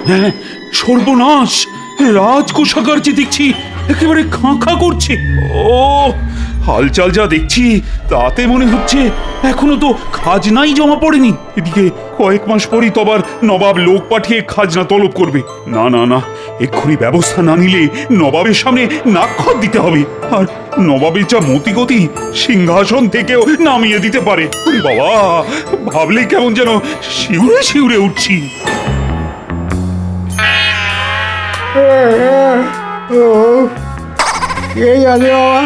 হ্যাঁ, সর্বনাশ! রাজকোষাগার যে দেখছি একেবারে খাঁ খাঁ করছে। ও, হালচাল যা দেখছি তাতে মনে হচ্ছে এখনো তো খাজনাই জমা পড়েনি। এদিকে কয়েক মাস পরই তো আবার নবাব লোক পাঠিয়ে খাজনা তলব করবে। না না না, এক্ষুনি ব্যবস্থা না নিলে নবাবের সামনে নাকখত দিতে হবে। আর নবাবের যা মতিগতি, সিংহাসন থেকেও নামিয়ে দিতে পারে। ওরে বাবা, ভাবলেই কেমন যেন শিউরে শিউরে উঠছি। এই আলে বাবা,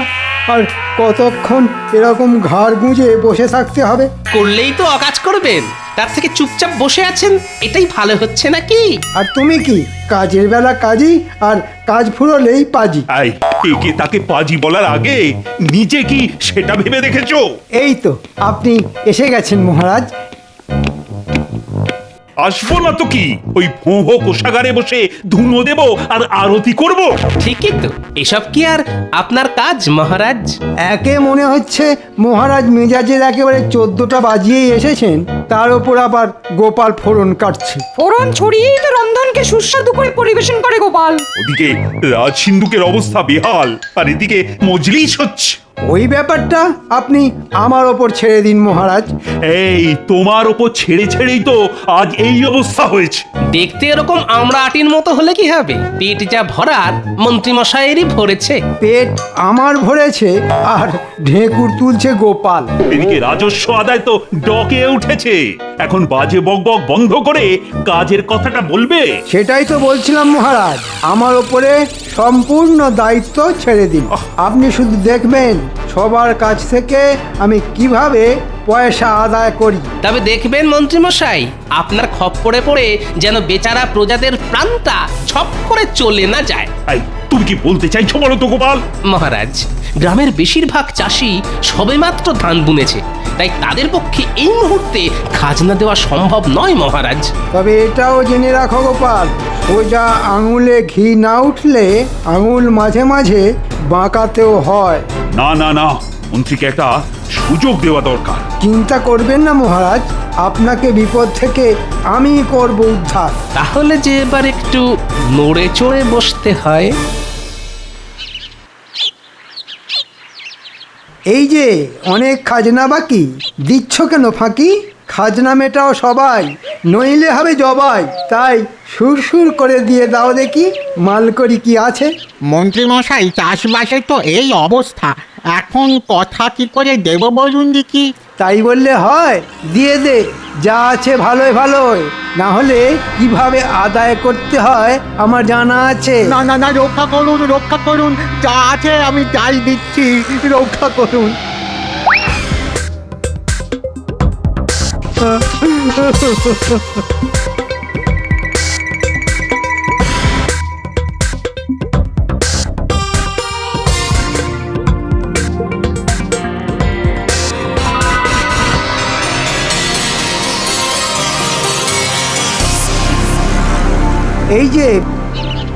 আর কতক্ষণ এরকম ঘাড় গুঁজে বসে থাকতে হবে? করলেই তো অকাজ করবেন, তার থেকে চুপচাপ বসে আছেন এটাই ভালো হচ্ছে নাকি? আর তুমি কি কাজের বেলা কাজী, আর কাজ ফুরলেই পাজি। আই, একে তাকে পাজি বলার আগে নিজে কি সেটা ভেবে দেখেছো? এই তো আপনি এসে গেছেন মহারাজ। আসবো না তো কি, ওই ভোঁ ভোঁ কোষাগারে বসে ধুনো দেব আর আরতি করব। ঠিকই তো, এসব কি আর আপনার কাজ মহারাজ? একে মনে হচ্ছে মহারাজ মেজাজের একেবারে 14টা বাজিয়েই এসেছেন, তার ওপর আবার গোপাল ফোড়ন কাটছে। ফোড়ন ছড়িয়েই তো রন্ধনকে সুস্বাদু করে পরিবেশন করে গোপাল। ওদিকে রাজ সিন্ধুকের অবস্থা বেহাল, আর এদিকে মজলিস হচ্ছে। ওই ব্যাপারটা আপনি আমার ওপর ছেড়ে দিন মহারাজ। এই তোমার ওপর ছেড়ে ছেড়েই তো আজ এই অবস্থা হয়েছে। দেখতে এরকম আমরা আটির মতো হলে কি হবে? পেট যা ভরার মন্ত্রীমশাইয়েরই ভরেছে। পেট আমার ভরেছে আর ঢেকুর তুলছে গোপাল। এদিকে রাজস্ব আদায় তো ডকে উঠেছে। এখন বাজে বকবক বন্ধ করে কাজের কথাটা বলবে। সেটাই তো বলছিলাম মহারাজ, আমার ওপরে সম্পূর্ণ দায়িত্ব ছেড়ে দিন। আপনি শুধু দেখবেন সবার কাছ থেকে আমি কিভাবে পয়সা আদায় করি। তবে দেখবেন মন্ত্রীমশাই, আপনার খপ্পরে পড়ে যেন বেচারা প্রজাদের প্রাণটা ছপ করে চলে না যায়। এই, তুমি কি বলতে চাইছো বলো তো গোপাল? মহারাজ, গ্রামের বেশিরভাগ চাষি সবেমাত্র ধান বুনেছে, তাই তাদের পক্ষে এই মুহূর্তে খাজনা দেওয়া সম্ভব নয় মহারাজ। তবে এটাও জেনে রাখো গোপাল, সোজা আঙুলে ঘি না উঠলে আঙুল মাঝে মাঝে বাঁকাতেও হয়। না না না, মন্ত্রীকে একটা সুযোগ দেওয়া দরকার। চিন্তা করবেন না মহারাজ, আপনাকে বিপদ থেকে আমি করব উদ্ধার। তাহলে যে এবার একটু নড়ে চড়ে বসতে হয়। এই যে অনেক খাজনা বাকি, দিচ্ছ কেন ফাঁকি? খাজনা মেটাও সবাই, নইলে হবে জবাই। তাই সুরসুর করে দিয়ে দাও দেখি মালকড়ি কি আছে। মন্ত্রীমশাই, চাষবাসে তো এই অবস্থা, এখন কথা কি করে দেব বলুন দেখি? তাই বললে হয়? দিয়ে দে, যা আছে ভালোই ভালোই, না হলে কিভাবে আদায় করতে হয় আমার জানা আছে। না না না, রক্ষা করুন, রক্ষা করুন, যা আছে আমি তাই দিচ্ছি, রক্ষা করুন। এই যে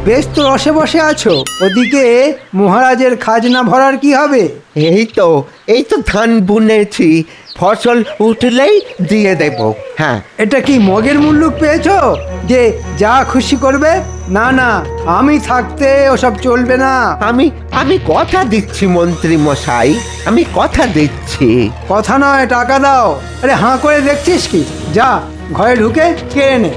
বেশ তো রসে বসে আছো, ওদিকে মহারাজের খাজনা ভরার কি হবে? এই তো ধান বুনেছি, ফসল উঠলেই দিয়ে দেব। হ্যাঁ, এটা কি মগের মুল্লুক পেয়েছো যে যা খুশি করবে? না না, আমি থাকতে ওসব চলবে না। আমি কথা দিচ্ছি মন্ত্রী মশাই, আমি কথা দিচ্ছি। কথা নয়, টাকা দাও। আরে হাঁ করে দেখছিস কি? যা ঘরে ঢুকে কেড়ে নে।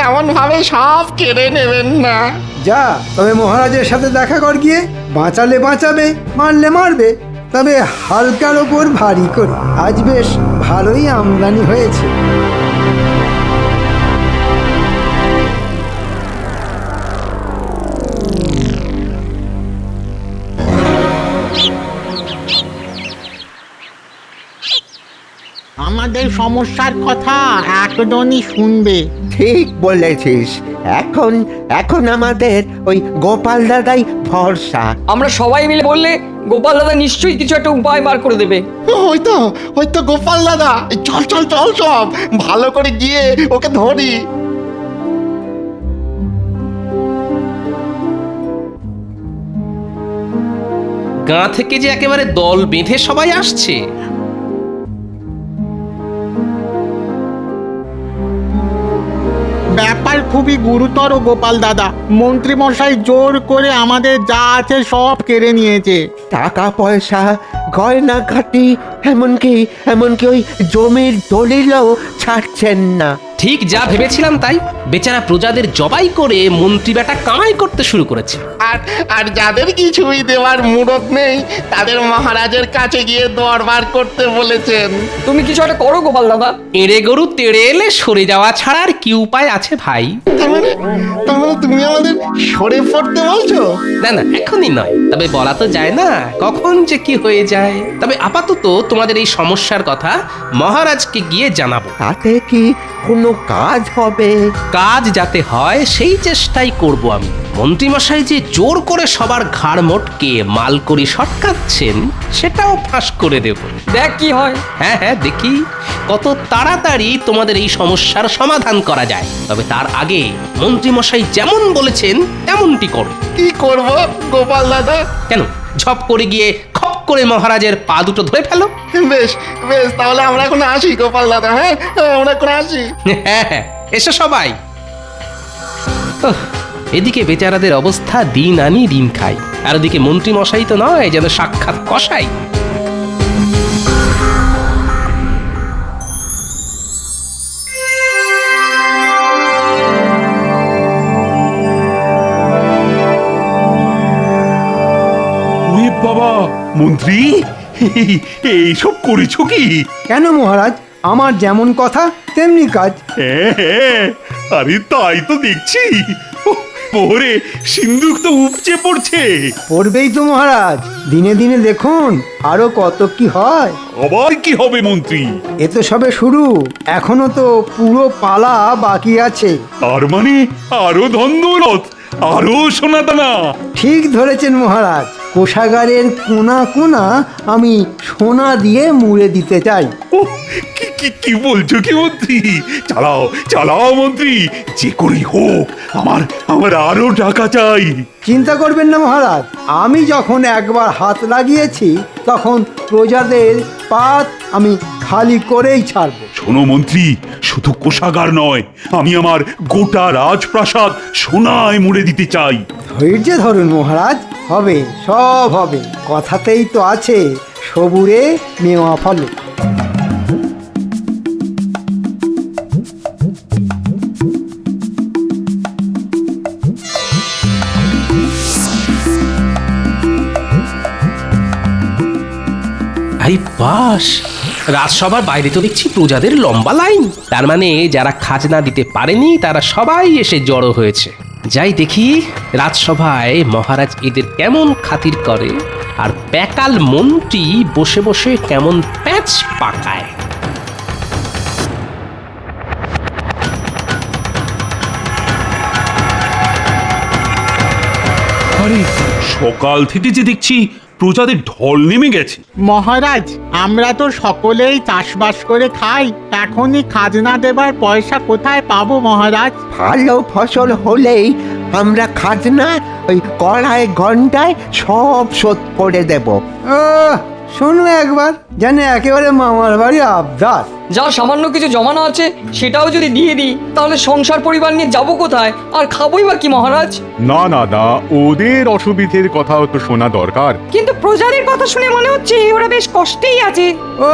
এমন ভাবে সব কেড়ে নেবেন না। যা, তবে মহারাজের সাথে দেখা কর গিয়ে। বাঁচালে বাঁচাবে, মারলে মারবে, তবে হালকার ওপর ভারী করে। আজ বেশ ভালোই আমদানি হয়েছে। সমস্যার কথা একজনই শুনবে। ঠিক বলেছিস। এখন এখন আমাদের ওই গোপাল দাদাই ভরসা। আমরা সবাই মিলে বললে গোপাল দাদা নিশ্চয়ই কিছু একটা উপায় বার করে দেবে। ওই তো গোপাল দাদা, চল চল চল সব ভালো করে গিয়ে ওকে ধরি। গাঁ থেকে যে একেবারে দল বেঁধে সবাই আসছে। ব্যাপার খুবই গুরুতর গোপাল দাদা। মন্ত্রী মশাই জোর করে আমাদের যা আছে সব কেড়ে নিয়েছে। টাকা পয়সা, গয়না ঘাটি, এমনকি এমনকি ওই জমির দলিলও ছাড়ছেন না। ঠিক যা ভেবেছিলাম তাই, বেচারা প্রজাদের জবাই করে মন্ত্রী বেটা কামাই করতে শুরু করেছে। আর যাদের কিছুই দেওয়ার মুরত নেই তাদের মহারাজের কাছে গিয়ে দরবার করতে বলেছেন। তুমি কিছু একটা করো গোপাল দাদা। এড়ে গরু তেড়ে এলে সরে যাওয়া ছাড়া আর কি উপায় আছে ভাই? তার মানে তুমি আমাদের সরে পড়তে বলছো? না না, এখনই নয়, তবে বলা তো যায় না কখন যে কি হয়ে যায়। তবে আপাতত তোমাদের এই সমস্যার কথা মহারাজকে গিয়ে জানাবো। তাতে কি কোনো কাজ হবে? কাজ যাতে হয় সেই চেষ্টাই করব আমি। মন্ত্রীমশাই যে জোর করে সবার ঘাড় মোটকে মালকড়ি সটকাচ্ছেন সেটাও ফাঁস করে দেব। দেখ কি হয়। হ্যাঁ হ্যাঁ, দেখি কত তাড়াতাড়ি তোমাদের এই সমস্যার সমাধান করা যায়। তবে তার আগে মন্ত্রীমশাই যেমন বলেছেন তেমনটি করো। কি করব গোপাল দাদা? কেন, ঝপ করে গিয়ে খপ করে মহারাজের পা দুটো ধরে ফেলো। বেশ বেশ, তাহলে আমরা এখন আসি গোপাল দাদা। হ্যাঁ, আমরা এখন আসি। হ্যাঁ হ্যাঁ, এসো সবাই। ওহ, এদিকে বেচারাদের অবস্থা দিন আনি দিন খাই, আর ওদিকে মন্ত্রী মশাই তো নয় যেন সাক্ষাৎ কসাই। ওরে বাবা, মন্ত্রী এইসব করেছো কি? কেন মহারাজ, আমার যেমন কথা তেমনি কাজ। হ্যাঁ, আরে তাই তো দেখছি। পরে সিন্ধুক তো উপচে পড়ছে। পড়বেই তো মহারাজ, দিনে দিনে দেখুন আরো কত কি হয়। আবার কি হবে মন্ত্রী? এ তো সবে শুরু, এখনো তো পুরো পালা বাকি আছে। তার মানে আরো ধন দৌলত, আরো সোনা দানা। ঠিক ধরেছেন মহারাজ, কোষাগারের কোনা কোনা আমি সোনা দিয়ে মুড়ে দিতে চাই। ওহ, কি কি কি বলছো কি মন্ত্রী? চালাও চালাও মন্ত্রী, যে করেই হোক আমার আমার আরো টাকা চাই। চিন্তা করবেন না মহারাজ, আমি যখন একবার হাত লাগিয়েছি তখন প্রজাদের পাত আমি খালি করেই ছাড়ব। শোনো মন্ত্রী, শুধু কোষাগার নয়, আমি আমার গোটা রাজপ্রাসাদ সোনায় মুড়ে দিতে চাই। ধৈর্য ধরুন মহারাজ, হবে সব হবে। কথাতেই তো আছে সবুরে মেওয়া ফলে। আরে বাস, রাজসভার বাইরে তো দেখছি প্রজাদের লম্বা লাইন। তার মানে যারা খাজনা দিতে পারেনি তারা সবাই এসে জড়ো হয়েছে। যাই দেখি রাজসভায় মহারাজ এদের কেমন খাতির করে, আর প্যাকাল মন্ত্রী বসে বসে কেমন প্যাঁচ পাকায়। আরে সকাল থেকে যে দেখছি প্রজাদের ঢল নেমে গেছে। মহারাজ, আমরা তো সকলেই চাষবাস করে খাই, এখনই খাজনা দেবার পয়সা কোথায় পাবো মহারাজ? ভালো ফসল হলেই আমরা খাজনা ওই কড়াই ঘন্টায় সব শোধ করে দেব। শোনো একবার, জানে একেবারে মামার বাড়ি আবদার। যা সামান্য কিছু জমানো আছে সেটাও যদি দিয়ে দিই তাহলে সংসার পরিবার নিয়ে যাবো কোথায়, আর খাবোই বা কি মহারাজ? না না না, ওদের অসুবিধের কথাও তো শোনা দরকার। কিন্তু প্রজাদের কথা শুনে মনে হচ্ছে ওরা বেশ কষ্টেই আছে। ও,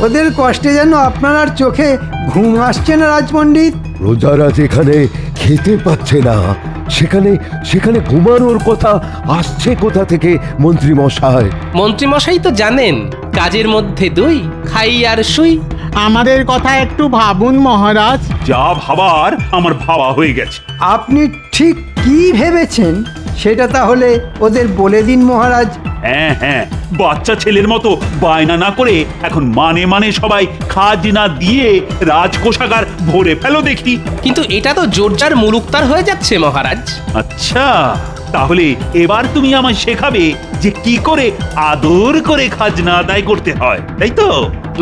ওদের কষ্টে যেন আপনার আর চোখে ঘুম আসছে না রাজপণ্ডিত। প্রজারা যেখানে খেতে পাচ্ছে না সেখানে সেখানে ঘুমানোর কথা আসছে কোথা থেকে মন্ত্রী মশাই? মন্ত্রী মশাই তো জানেন, কাজের মধ্যে দুই, খাই আর শুই। আমাদের কথা একটু ভাবুন মহারাজ। যা ভাবার আমার ভাবা হয়ে গেছে। আপনি ঠিক কি ভেবেছেন সেটা তাহলে ওদের বলে দিন মহারাজ। হ্যাঁ হ্যাঁ, বাচ্চা ছেলের মতো বায়না না করে এখন মানে মানে সবাই খাজনা দিয়ে রাজকোষাগার ভরে ফেলো দেখি। কিন্তু এটা তো জোরজার মুলুকতার হয়ে যাচ্ছে মহারাজ। আচ্ছা, তাহলে এবার তুমি আমায় শেখাবে যে কি করে আদর করে খাজনা আদায় করতে হয়, তাই তো?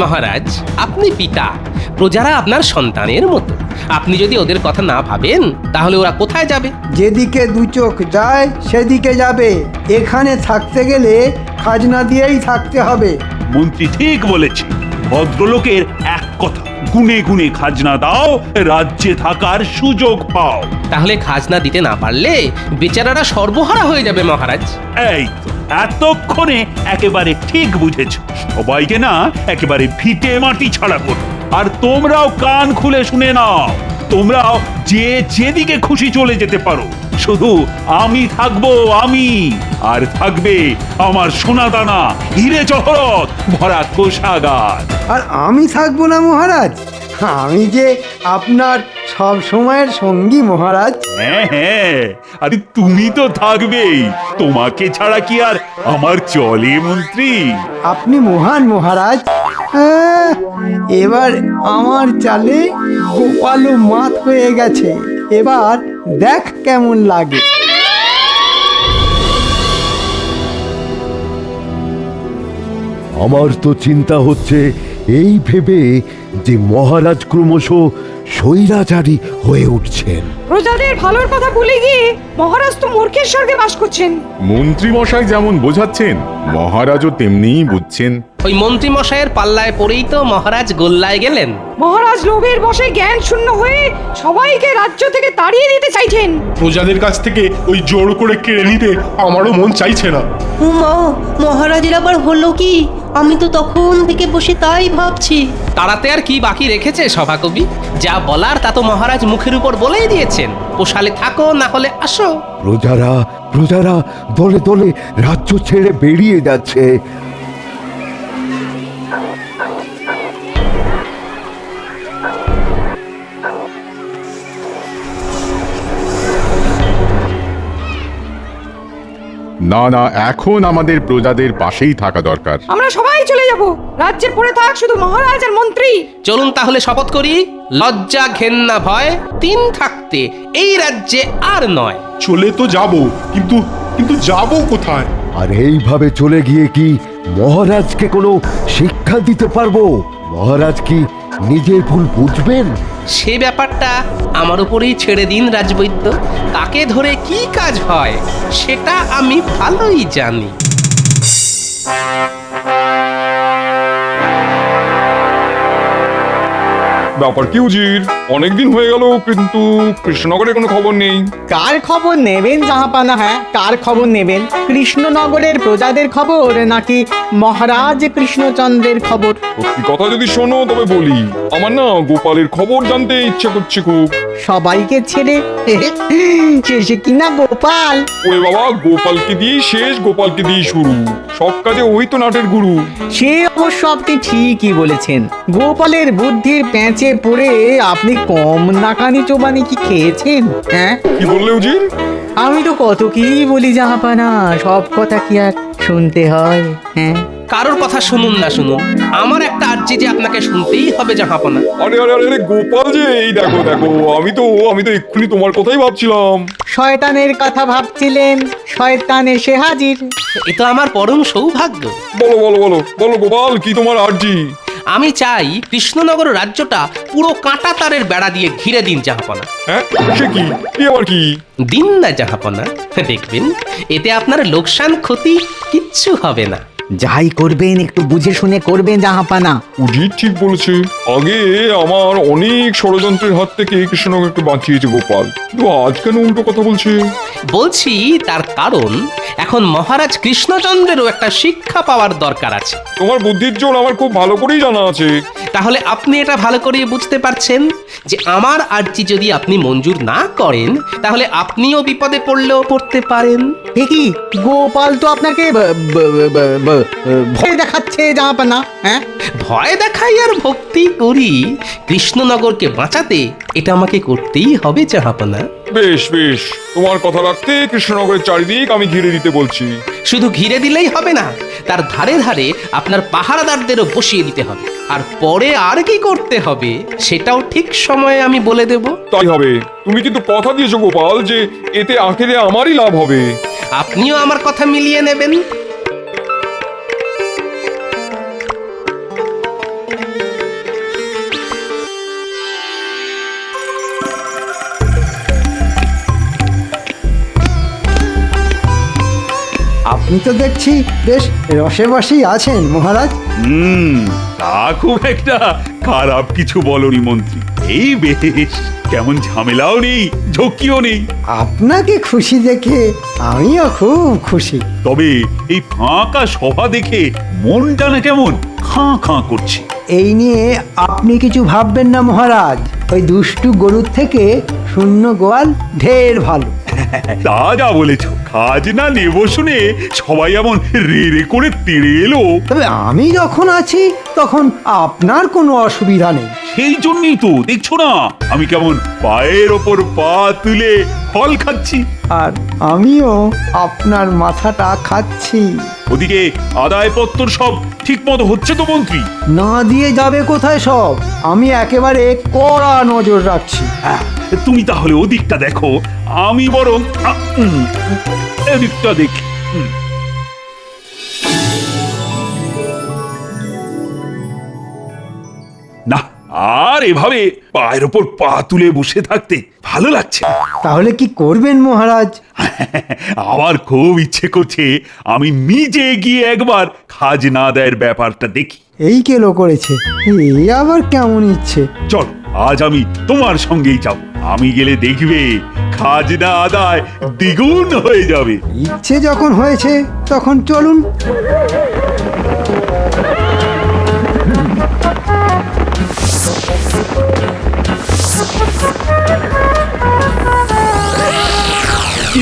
মহারাজ, আপনি পিতা, প্রজারা আপনার সন্তানের মতো। আপনি যদি ওদের কথা না ভাবেন তাহলে ওরা কোথায় যাবে? যেদিকে দু চোখ যায় সেদিকে যাবে। এখানে থাকতে গেলে খাজনা দিয়েই থাকতে হবে। মন্ত্রী ঠিক বলেছে। ভদ্রলোকের এক কথা, গুনে গুনে খাজনা দাও, রাজ্যে থাকার সুযোগ পাও। তাহলে খাজনা দিতে না পারলে বেচারারা সর্বহারা হয়ে যাবে মহারাজ। এই তো, এতক্ষণে একেবারে ঠিক বুঝেছ। সবাইকে না একেবারে ভিটে মাটি ছাড়া করো। আর তোমরাও কান খুলে শুনে নাও, তোমরাও যে যেদিকে খুশি চলে যেতে পারো, শুধু আমি থাকবো, আমি আর থাকবে আমার সোনাদানা হিরে জহরত ভরা কোষাগার। আর আমি থাকবো না মহারাজ? আমি যে আপনার সব সময়ের সঙ্গী মহারাজ। হ্যাঁ হ্যাঁ, আরে তুমি তো থাকবেই। তোমাকে ছাড়া কি আর আমার চলে মন্ত্রী? আপনি মহান মহারাজ। এবার আমার চালে গোপালও মাত হয়ে গেছে। এবার দেখ কেমন লাগে। আমার তো চিন্তা হচ্ছে এই ভেবে যে মহারাজ ক্রমশ স্বৈরাচারী হয়ে উঠছেন। প্রজাদের ভালোর কথা ভুলে গিয়ে মহারাজ তো মূর্খের স্বর্গে বাস করছেন। মন্ত্রী মশাই যেমন বোঝাচ্ছেন মহারাজও তেমনিই বুঝছেন। ওই মন্ত্রী মশাইয়ের পাল্লায় পড়েই তো মহারাজ গোল্লায় গেলেন। মহারাজ লোভের বশে জ্ঞান শূন্য হয়ে সবাইকে রাজ্য থেকে তাড়িয়ে দিতে চাইছেন। প্রজাদের কাছ থেকে ওই জোর করে কেড়ে নিতে আমারও মন চাইছে না। মা, মহারাজের আবার হলো কি? আমি তো তখন থেকে বসে তাই ভাবছি। তাড়াতে আর কি বাকি রেখেছে সভাকবি? যা বলার তা তো মহারাজ মুখের উপর বলেই দিয়েছেন। পোষালে থাকো, না হলে আসো। প্রজারা দলে দলে রাজ্য ছেড়ে বেরিয়ে যাচ্ছে। না না, এখন আমাদের প্রজাদের পাশেই থাকা দরকার। আমরা সবাই চলে যাব। রাজ্যে পড়ে থাক শুধু মহারাজ আর মন্ত্রী। চলুন তাহলে শপথ করি, লজ্জা ঘেন্না ভয় তিন থাকতে এই রাজ্যে আর নয়। চলে তো যাব, কিন্তু কিন্তু যাব কোথায়? আর এইভাবে চলে গিয়ে কি মহারাজকে কোনো শিক্ষা দিতে পারবো? মহারাজ কি নিজের ভুল বুঝবেন? সে ব্যাপারটা আমার উপরেই ছেড়ে দিন রাজবৈদ্য। তাকে ধরে কি কাজ হয় সেটা আমি ভালোই জানি। ব্যাপার কি উজির? অনেকদিন হয়ে গেল কিন্তু কৃষ্ণনগরে কোনো খবর নেই। কার খবর নেবেন জাহাপানা? হ্যাঁ, কার খবর নেবেন? কৃষ্ণনগরের প্রজাদের খবর নাকি মহারাজ কৃষ্ণচন্দ্রের খবর? সত্যি কথা যদি শোনো তবে বলি, আমার না গোপালের খবর জানতে ইচ্ছে করছে খুব। সবাইকে ছেড়ে শেষে কিনা গোপাল? ওরে বাবা, গোপালকে দিয়ে শেষ, গোপালকে দিয়ে শুরু, সব কাজে ওই তো নাটের গুরু। সে অবশ্য আপনি ঠিকই বলেছেন। গোপালের বুদ্ধির প্যাঁচে পড়ে আপনি কম নাকানি চোবানি কি খেয়েছেন? হ্যাঁ, কি বললে উজির? আমি তো কত কি বলি জাহাপানা, সব কথা কি আর শুনতে হয়? হ্যাঁ, কারোর কথা শুনুন না শুনুন, আমার একটা আর্জি যে আপনাকে শুনতেই হবে জাহাপনা। আরে আরে আরে, গোপাল যে, এই দেখো দেখো, আমি তো এক্ষুনি তোমার কথাই ভাবছিলাম। শয়তানের কথা ভাবছিলেন, শয়তান এসে হাজির। এ তো আমার পরম সৌভাগ্য। বলো বলো বলো বলো গোপাল, কি তোমার আর্জি? আমি চাই কৃষ্ণনগর রাজ্যটা পুরো কাঁটা তারের বেড়া দিয়ে ঘিরে দিন জাহাপনা। হ্যাঁ, সে কি? আবার কি? দিন না জাহাপনা, দেখবেন এতে আপনার লোকসান ক্ষতি কিচ্ছু হবে না। যাই করবেন একটু বুঝে শুনে করবেন জাহাপানা। উজির ঠিক বলেছে। আগে আমার অনেক ষড়যন্ত্রের হাত থেকে কৃষ্ণনগরকে বাঁচিয়েছে গোপাল, কিন্তু আজ কেন উল্টো কথা বলছে? বলছি তার কারণ এখন মহারাজ কৃষ্ণচন্দ্রেরও একটা শিক্ষা পাওয়ার দরকার আছে। তোমার বুদ্ধির জোর আমার খুব ভালো করেই জানা আছে। তাহলে আপনি এটা ভালো করে বুঝতে পারছেন যে আমার আর্জি যদি আপনি মঞ্জুর না করেন তাহলে আপনিও বিপদে পড়লেও পড়তে পারেন। কি গোপাল তো আপনাকে ভয় দেখাচ্ছে জাহাপানা? হ্যাঁ, ভয় দেখাই আর ভক্তি করি কৃষ্ণনগরকে বাঁচাতে, এটা আমাকে করতেই হবে জাহাপনা। বেশ বেশ, তোমার কথা রাখতে কৃষ্ণনগরের চারিদিক আমি ঘিরে দিতে বলছি। শুধু ঘিরে দিলেই হবে না, তার ধারে ধারে আপনার পাহারাদারদেরও বসিয়ে দিতে হবে। আর পরে আর কি করতে হবে সেটাও ঠিক সময়ে আমি বলে দেব। তাই হবে। তুমি কিন্তু কথা দিয়েছো গোপাল যে এতে আখেরে আমারই লাভ হবে। আপনিও আমার কথা মিলিয়ে নেবেন। আপনি তো দেখছি বেশ রসে বসেই আছেন মহারাজ। তা খুব একটা খারাপ কিছু বলনি মন্ত্রী। এই বেশ, কেমন ঝামেলাও নেই, ঝক্কিও নেই। আপনাকে খুশি দেখে আমিও খুব খুশি। তবে এই ফাঁকা সভা দেখে মনটা না কেমন খাঁ খাঁ করছে। এই নিয়ে আপনি কিছু ভাববেন না মহারাজ, ওই দুষ্টু গরুর থেকে শূন্য গোয়াল ঢের ভালো। তা যা বলেছ, খাজনা নেব শুনে সবাই এমন রে রে করে তেড়ে এলো। তবে আমি যখন আছি তখন আপনার কোনো অসুবিধা নেই। সেই জন্যই তো দেখছো না আমি কেমন পায়ের ওপর পা তুলে ফল খাচ্ছি। আর আমিও আপনার মাথাটা খাচ্ছি। ওদিকে আদায়পত্র সব ঠিক মতো হচ্ছে তো মন্ত্রী? না দিয়ে যাবে কোথায় সব, আমি একেবারে কড়া নজর রাখছি। হ্যাঁ, তুমি তাহলে ওদিকটা দেখো, আমি বরং এদিকটা দেখি। না, আর এভাবে পায়ের ওপর পা তুলে বসে থাকতে ভালো লাগছে না। তাহলে কি করবেন মহারাজ? আমার খুব ইচ্ছে করছে আমি নিজে গিয়ে একবার খাজনা আদায়ের ব্যাপারটা দেখি। এই কেলো করেছে, এই আবার কেমন ইচ্ছে? চল, আজ আমি তোমার সঙ্গেই যাব। আমি গেলে দেখবে খাজনা আদায় দ্বিগুণ হয়ে যাবে। ইচ্ছে যখন হয়েছে তখন চলুন।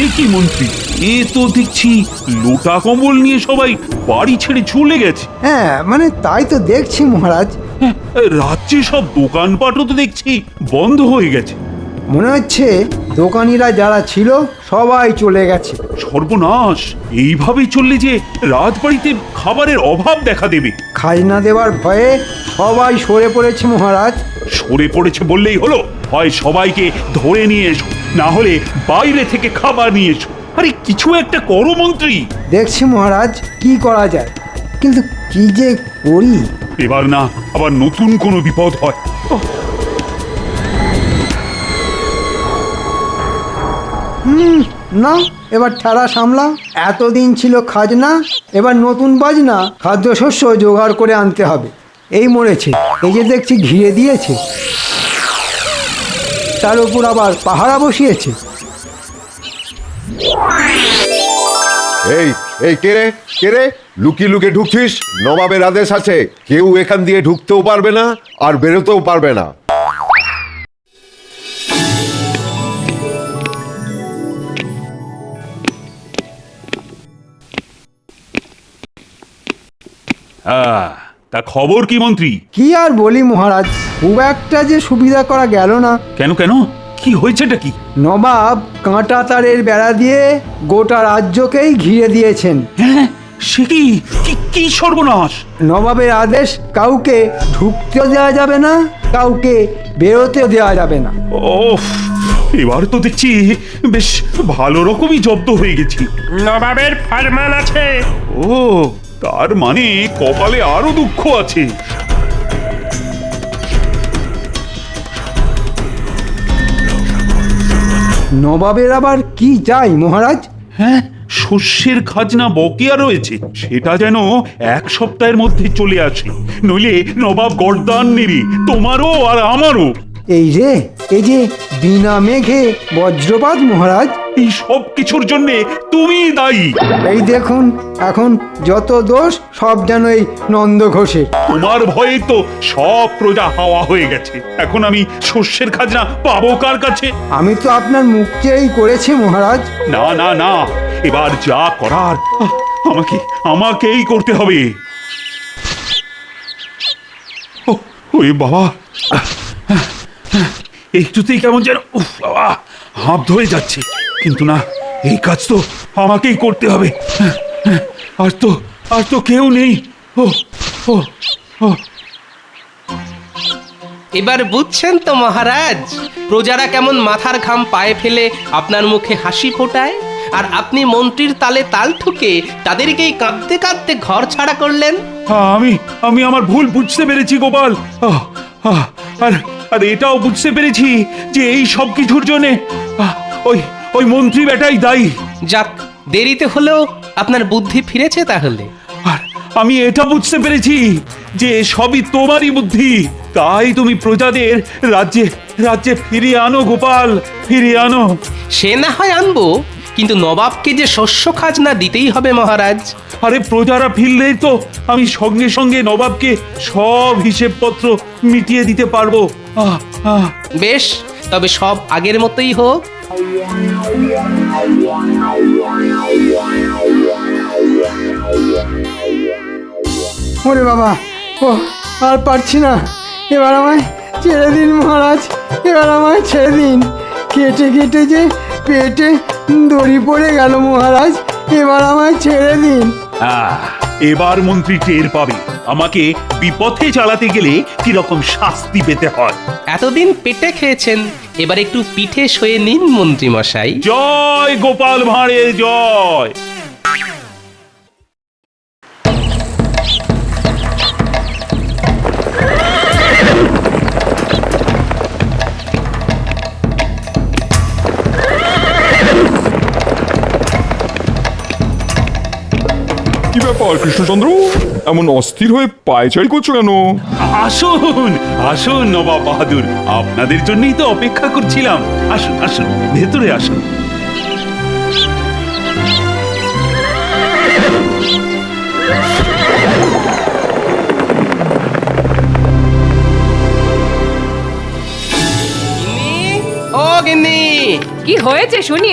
এ কি মন্ত্রী, এ তো দেখছি লোটা কম্বল নিয়ে সবাই বাড়ি ছেড়ে চলে গেছে। হ্যাঁ, মানে তাই তো দেখছি মহারাজ। হ্যাঁ, রাজ্যে সব দোকানপাটও তো দেখছি বন্ধ হয়ে গেছে। মনে হচ্ছে দোকানিরা যারা ছিল সবাই চলে গেছে। সর্বনাশ, এইভাবেই চললে যে রাজবাড়িতে খাবারের অভাব দেখা দেবে। খাজনা দেওয়ার ভয়ে সবাই সরে পড়েছে মহারাজ। সরে পড়েছে বললেই হলো? হয় সবাইকে ধরে নিয়ে এসো, না হলে বাইরে থেকে খাবার নিয়ে এসো। আরে কিছু একটা করো মন্ত্রী। দেখছি মহারাজ কি করা যায়, কিন্তু কি যে করি। এবার না আবার নতুন কোনো বিপদ হয়। না, এবার ঠেলা সামলা। এতদিন ছিল খাজনা, এবার নতুন বাজনা খাদ্যশস্য জোগাড় করে আনতে হবে। এই মরেছে, এই যে দেখছি ঘিরে দিয়েছে, তার উপর আবার পাহারা বসিয়েছে। এই এই কে রে, কে রে? লুকিয়ে লুকিয়ে ঢুকছিস? নবাবের আদেশ আছে, কেউ এখান দিয়ে ঢুকতেও পারবে না আর বেরোতেও পারবে না। তা খবর কি মন্ত্রী? কি আর বলি মহারাজ, খুব একটা যে সুবিধা করা গেল না। কেন কেন, কি হয়েছেটা কি? নবাব কাঁটা তারের বেড়া দিয়ে গোটা রাজ্যকেই ঘিরে দিয়েছেন। হ্যাঁ, সে কি কি সর্বনাশ! নবাবের আদেশ, কাউকে ঢুকতেও দেওয়া যাবে না, কাউকে বেরোতেও দেওয়া যাবে না। ওফ, এবার তো দেখছি বেশ ভালো রকমই জব্দ হয়ে গেছি। নবাবের ফরমান আছে। ও, তার মানে কপালে আরো দুঃখ আছে। নবাবের আবার কি চাই মহারাজ? হ্যাঁ, শস্যের খাজনা বকেয়া রয়েছে, সেটা যেন এক সপ্তাহের মধ্যে চলে আসে, নইলে নবাব গর্দান নেবে, তোমারও আর আমারও। এই যে বিনা মেঘে বজ্রপাত মহারাজ। এই সব কিছুর জন্য তুমি দায়ী। এই দেখুন, এখন যত দোষ সব যেন এই নন্দ ঘোষের। তোমার ভয়ে তো সব প্রজা হাওয়া হয়ে গেছে। এখন আমি শস্যের খাজনা পাবো কার কাছে? আমি তো আপনার মুখ চেয়েই করেছি মহারাজ। না না না, এবার যা করার আমাকেই করতে হবে। ওরে বাবা, একটুতেই কেমন যেন উফ বাবা হাঁপ ধরে যাচ্ছে, কিন্তু না, এই কাজ তো আমাকেই করতে হবে। আর তো কেউ নেই। ও ও ও এবার বুঝছেন তো মহারাজ, প্রজারা কেমন মাথার ঘাম পায়ে ফেলে আপনার মুখে হাসি ফোটায়, আর আপনি মন্ত্রীর তালে তাল ঠুকে তাদেরকেই কাঁদতে কাঁদতে ঘর ছাড়া করলেন। আমি আমার ভুল বুঝতে পেরেছি গোপাল। আর এটাও বুঝতে পেরেছি যে এই সব কিছুর জন্য ওই মন্ত্রী বেটাই দায়ী। যাক, দেরিতে হলেও আপনার বুদ্ধি ফিরেছে তাহলে। আর আমি এটা বুঝতে পেরেছি যে সবই তোমারই বুদ্ধি, তাই তুমি প্রজাদের রাজ্যে ফিরিয়ে আনো গোপাল, ফিরিয়ে আনো। সে না হয় আনবো, কিন্তু নবাবকে যে শস্য খাজনা দিতেই হবে মহারাজ। আরে প্রজারা ফিরলেই তো আমি সঙ্গে সঙ্গে নবাবকে সব হিসেবপত্র মিটিয়ে দিতে পারবো। বেশ, তবে সব আগের মতোই হোক। ওরে বাবা, ও আর পারছি না, এবার আমায় ছেড়ে দিন মহারাজ, এবার আমায় ছেড়ে দিন। কেটে কেটে যে পেটে দড়ি পড়ে গেল মহারাজ, এবার আমায় ছেড়ে দিন। এবার মন্ত্রী টের পাবে আমাকে বিপথে চালাতে গেলে কিরকম শাস্তি পেতে হয়। এতদিন পেটে খেয়েছেন, এবার একটু পিঠে শুয়ে নিন মন্ত্রী মশাই। জয় গোপাল ভাঁড়ের জয়। কি ব্যাপার কৃষ্ণচন্দ্র, এমন অস্থির হয়ে পায়চারি করছো কেন? আসুন নবাব বাহাদুর, আপনাদের জন্যই তো অপেক্ষা করছিলাম। আসুন ভেতরে আসুন। ও গিন্নি, কি হয়েছে শুনি?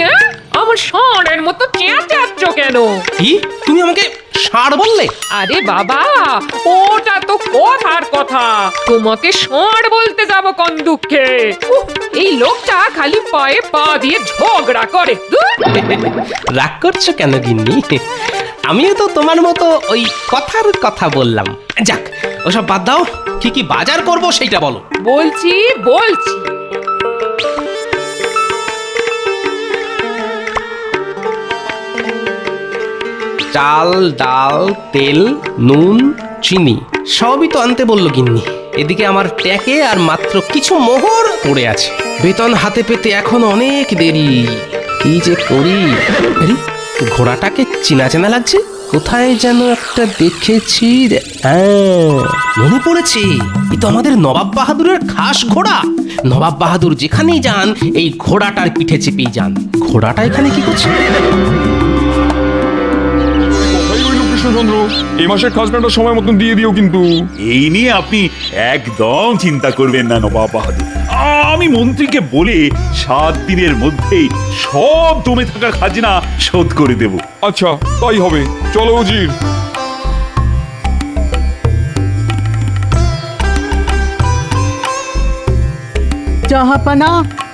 আমার ষাঁড়ের মতো চেঁচাচ্ছ কেন? কি তুমি আমাকে ষাঁড় বললে? আরে বাবা, ওটা তো কথার কথা, তোমাকে ষাঁড় বলতে যাব কোন দুঃখে? এই লোকটা খালি পায়ে পা দিয়ে ঝগড়া করে। রাগ করছো কেন গিন্নি? আমিও তো তোমার মতো ওই কথার কথা বললাম। যাক, ওসব বাদ দাও, কি বাজার করব সেটা বলো। বলছি চাল, ডাল, তেল, নুন, চিনি সবই তো আনতে বললো গিন্নি। এদিকে আমার ট্যাকে আর মাত্র কিছু মোহর পড়ে আছে, বেতন হাতে পেতে এখন অনেক দেরি। কি যে করি? আরে, ঘোড়াটাকে চেনা চেনা লাগছে, কোথায় যেন একটা দেখেছি। মনে পড়েছে, এ তো আমাদের নবাব বাহাদুরের খাস ঘোড়া। নবাব বাহাদুর যেখানেই যান এই ঘোড়াটার পিঠে চেপেই যান। ঘোড়াটা এখানে কি করছে? কৃষ্ণচন্দ্র, এই মাসের খাজনাটা সময় মতন দিয়ে দিও কিন্তু। এই নিয়ে আপনি একদম চিন্তা করবেন না নবাব বাহাদুর, আমি মন্ত্রীকে বলে 7 দিনের মধ্যেই সব জমে থাকা খাজনা শোধ করে দেব। আচ্ছা, তাই হবে। চলো উজির। জাহাপানা,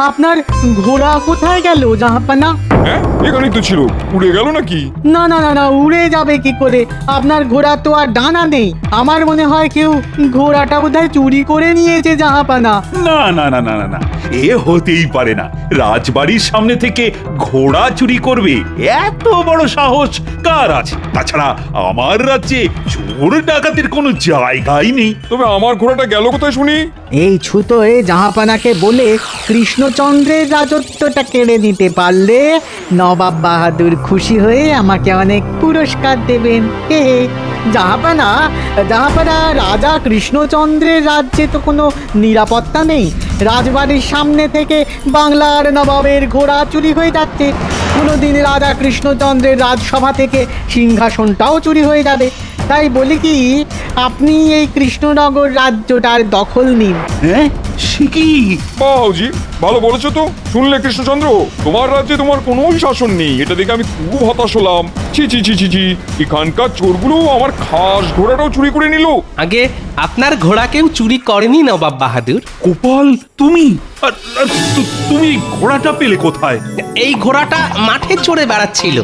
আপনার ঘোড়া কোথায় গেল জাহাপানা? হ্যাঁ, এখানেই তো ছিল, উড়ে গেল নাকি? না না না না, উড়ে যাবে কি করে? আপনার ঘোড়া তো আর ডানা নেই। আমার মনে হয় কেউ ঘোড়াটা বোধহয় চুরি করে নিয়েছে জাহাপানা। না না না না না না, এ হতেই পারে না। রাজবাড়ির সামনে থেকে ঘোড়া চুরি করবে এত বড় সাহস কার আছে? তাছাড়া আমার রাজ্যে চোর ডাকাতের কোনো জায়গাই নেই। তবে আমার ঘোড়াটা গেল কোথায় শুনি? এই ছুতোয় জাহাপানাকে বলে কৃষ্ণচন্দ্রের রাজত্বটা কেড়ে নিতে পারলে নবাব বাহাদুর খুশি হয়ে আমাকে অনেক পুরস্কার দেবেন। হে জাহাপানা, রাজা কৃষ্ণচন্দ্রের রাজ্যে তো কোনো নিরাপত্তা নেই। রাজবাড়ির সামনে থেকে বাংলার নবাবের ঘোড়া চুরি হয়ে যাচ্ছে। কোনোদিন রাজা কৃষ্ণচন্দ্রের রাজসভা থেকে সিংহাসনটাও চুরি হয়ে যাবে। তাই বলি কি, আপনি এই কৃষ্ণনগর রাজ্যটার দখল নিন। হ্যাঁ, সে কি? বাউজি, ভালো বলেছো তো। শুনলে কৃষ্ণচন্দ্র, তোমার রাজ্যে তোমার কোনো শাসন নেই, এটা দেখে আমি খুব হতাশ হলাম। ছি ছি ছি ছি ছি, এখানকার চোরগুলো আমার খাস ঘোড়াটাও চুরি করে নিল। আগে আপনার ঘোড়া কেউ চুরি করেনি নবাব বাহাদুর। গোপাল, তুমি আর তুমি ঘোড়াটা পেলে কোথায়? এই ঘোড়াটা মাঠে চড়ে বেড়াচ্ছিল,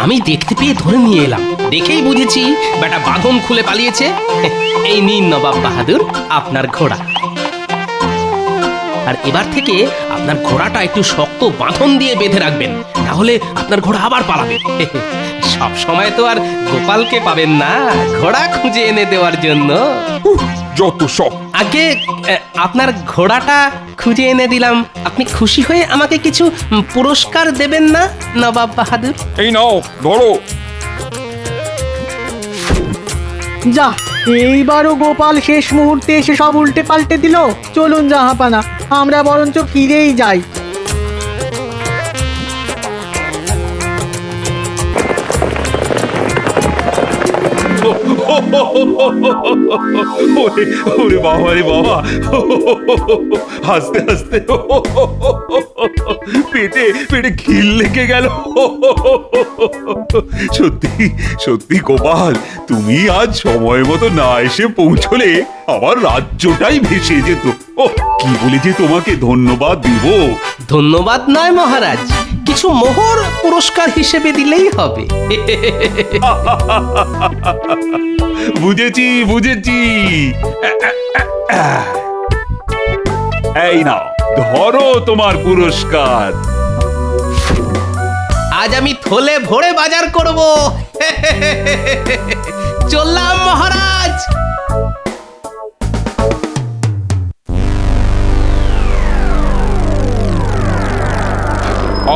আমি দেখতে পেয়ে ধরে নিয়ে এলাম। দেখেই বুঝেছি বেটা বাঁধন খুলে পালিয়েছে। এই নিন নবাব বাহাদুর আপনার ঘোড়া। আর এবার থেকে আপনার ঘোড়াটা একটু শক্ত বাঁধন দিয়ে বেঁধে রাখবেন, তাহলে আপনার ঘোড়া আবার পালাবে। সব সময় তো আর গোপালকে পাবেন না ঘোড়া খুঁজে এনে দেওয়ার জন্য। যত সব। আগে আপনার ঘোড়াটা খুঁজে এনে দিলাম, আপনি খুশি হয়ে আমাকে কিছু পুরস্কার দেবেন না নবাব বাহাদুর? এই নাও, ধরো। যা, এইবারও গোপাল শেষ মুহূর্তে এসে সব উল্টে পাল্টে দিল। চলুন জাহাপানা, আমরা বরঞ্চ ফিরেই যাই। ওরে ওরে বাবা রে বাবা, হাসতে হাসতে পেটে পেটে খিল লেগে গেল। সত্যি সত্যি গোপাল, তুমি আজ সময় মতো না এসে পৌঁছলে আমার রাজ্যটাই ভেসে যেত। ও কি বলে যে তোমাকে ধন্যবাদ দিব। ধন্যবাদ নয় মহারাজ, কিছু মোহর পুরস্কার হিসেবে দিলেই হবে। বুঝেছি বুঝেছি। এই নাও, ধরো তোমার পুরস্কার। আজ আমি থলে ভরে বাজার করব। চললাম মহারাজ।